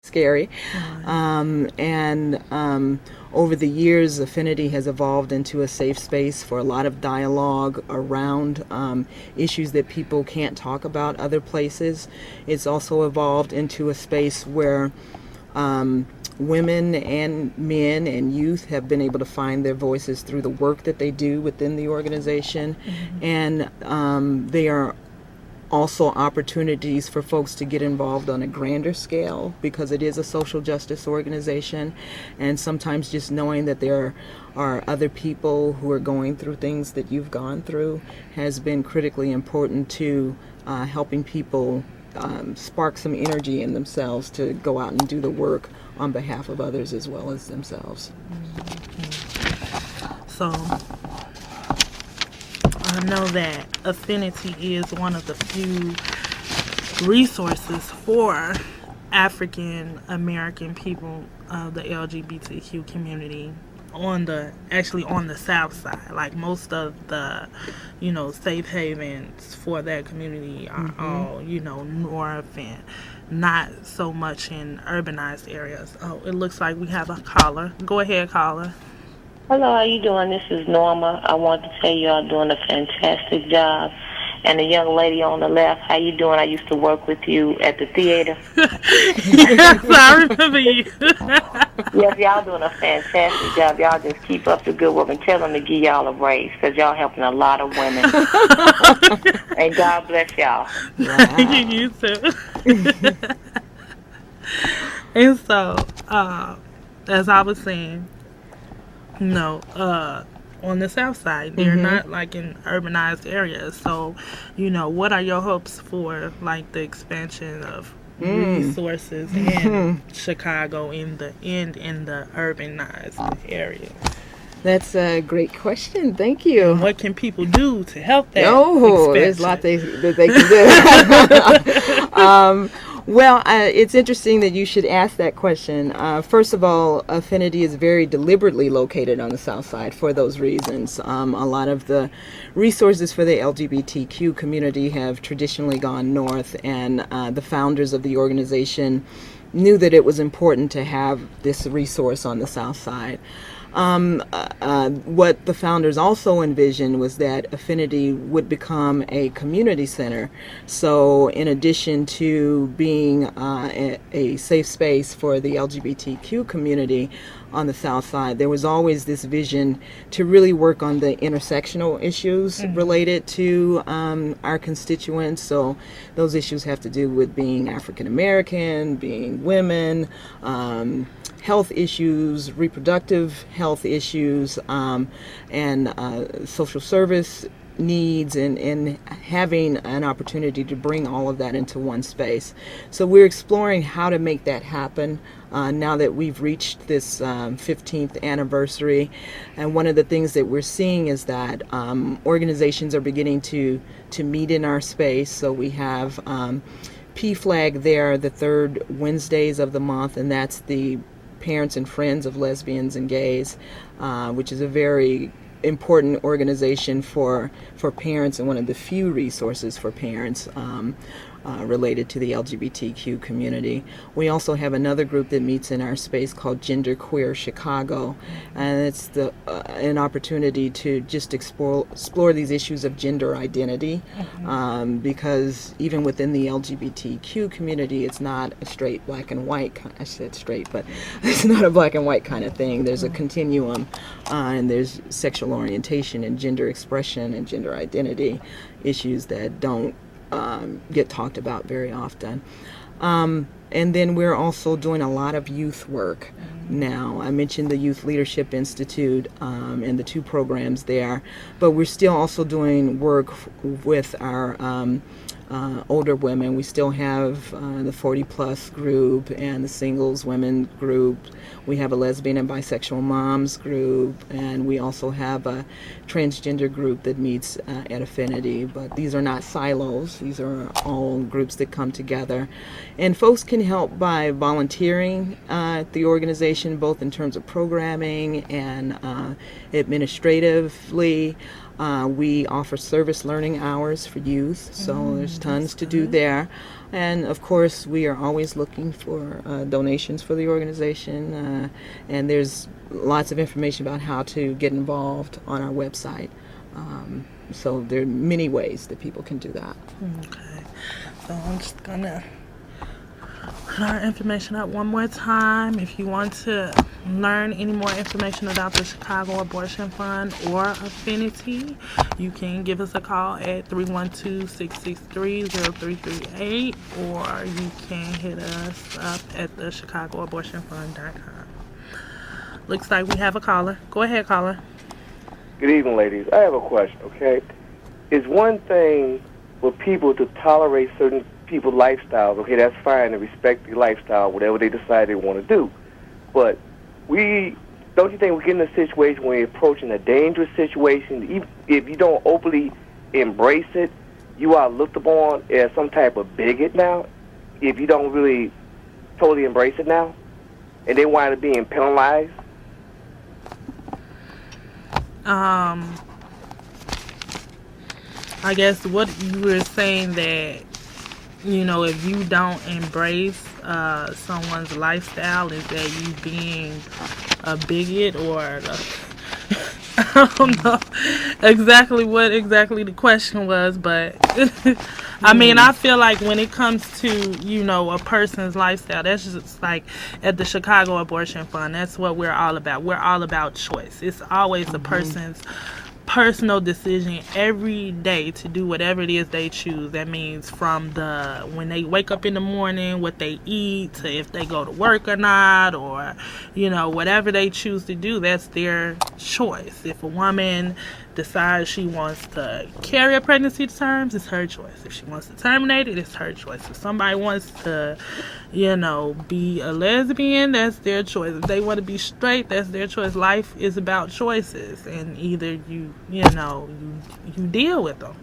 scary. And over the years, Affinity has evolved into a safe space for a lot of dialogue around issues that people can't talk about other places. It's also evolved into a space where women and men and youth have been able to find their voices through the work that they do within the organization. And they are also opportunities for folks to get involved on a grander scale, because it is a social justice organization, and sometimes just knowing that there are other people who are going through things that you've gone through has been critically important to helping people spark some energy in themselves to go out and do the work on behalf of others as well as themselves. So I know that Affinity is one of the few resources for African American people of the LGBTQ community on the South Side. Like, most of the, safe havens for that community are all, north, and not so much in urbanized areas. Oh, it looks like we have a caller. Go ahead, caller. Hello, how you doing? This is Norma. I want to tell you all doing a fantastic job. And the young lady on the left, how you doing? I used to work with you at the theater. Yes, I remember you. Yes, y'all doing a fantastic job. Y'all just keep up the good work and tell them to give y'all a raise, because y'all helping a lot of women. And God bless y'all. Wow. You too. And so, as I was saying, on the South Side, they're not like in urbanized areas. So, what are your hopes for like the expansion of resources in Chicago in the urbanized areas? That's a great question. Thank you. And what can people do to help that? There's a lot that they can do. Well, it's interesting that you should ask that question. First of all, Affinity is very deliberately located on the South Side for those reasons. A lot of the resources for the LGBTQ community have traditionally gone north, and the founders of the organization knew that it was important to have this resource on the South Side. What the founders also envisioned was that Affinity would become a community center. So in addition to being a safe space for the LGBTQ community on the South Side, there was always this vision to really work on the intersectional issues related to our constituents. So those issues have to do with being African American, being women, health issues, reproductive health issues, and social service needs, and having an opportunity to bring all of that into one space. So we're exploring how to make that happen now that we've reached this 15th anniversary. And one of the things that we're seeing is that organizations are beginning to meet in our space. So we have PFLAG there the third Wednesdays of the month, and that's the Parents and Friends of Lesbians and Gays, which is a very important organization for parents, and one of the few resources for parents related to the LGBTQ community. We also have another group that meets in our space called Gender Queer Chicago, and it's an opportunity to just explore these issues of gender identity, because even within the LGBTQ community, it's not a straight black and white. I said straight, but it's not a black and white kind of thing. There's a continuum, and there's sexual orientation and gender expression and gender identity issues that don't get talked about very often. And then we're also doing a lot of youth work now. I mentioned the Youth Leadership Institute and the two programs there, but we're still also doing work with our older women. We still have the 40 plus group and the singles women group. We have a lesbian and bisexual moms group, and we also have a transgender group that meets at Affinity. But these are not silos. These are all groups that come together. And folks can help by volunteering at the organization, both in terms of programming and administratively. We offer service learning hours for youth, so there's tons to do there. And of course, we are always looking for donations for the organization, and there's lots of information about how to get involved on our website. So there are many ways that people can do that. Okay, so I'm just gonna put our information up one more time. If you want to learn any more information about the Chicago Abortion Fund or Affinity, you can give us a call at 312-663-0338, or you can hit us up at the ChicagoAbortionFund.com. Looks like we have a caller. Go ahead, caller. Good evening, ladies. I have a question, okay? It's one thing for people to tolerate certain people's lifestyles. Okay, that's fine, and respect their lifestyle, whatever they decide they want to do. But don't you think we get in a situation where we're approaching a dangerous situation? Even if you don't openly embrace it, you are looked upon as some type of bigot now, if you don't really totally embrace it now, and they wind up being penalized. I guess what you were saying that, you know, if you don't embrace someone's lifestyle, is that you being a bigot, or I don't know exactly what the question was, but I mean, I feel like when it comes to, you know, a person's lifestyle, that's just like at the Chicago Abortion Fund, that's what we're all about. We're all about choice. It's always the person's personal decision every day to do whatever it is they choose. That means from when they wake up in the morning, what they eat, to if they go to work or not, or, you know, whatever they choose to do, that's their choice. If a woman decides she wants to carry a pregnancy to terms, it's her choice. If she wants to terminate it, it's her choice. If somebody wants to, you know, be a lesbian, that's their choice. If they want to be straight, that's their choice. Life is about choices, and either you deal with them.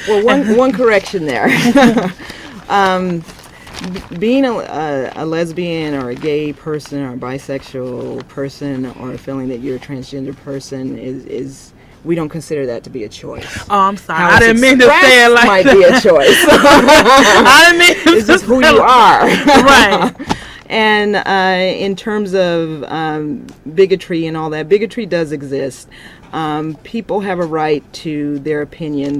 Well, one correction there. Being a lesbian or a gay person or a bisexual person, or feeling that you're a transgender person is we don't consider that to be a choice. Oh, I'm sorry. How I didn't mean to say it like might that. be a choice. I didn't mean to It's just who you are. Right. And in terms of bigotry and all that, bigotry does exist. People have a right to their opinions.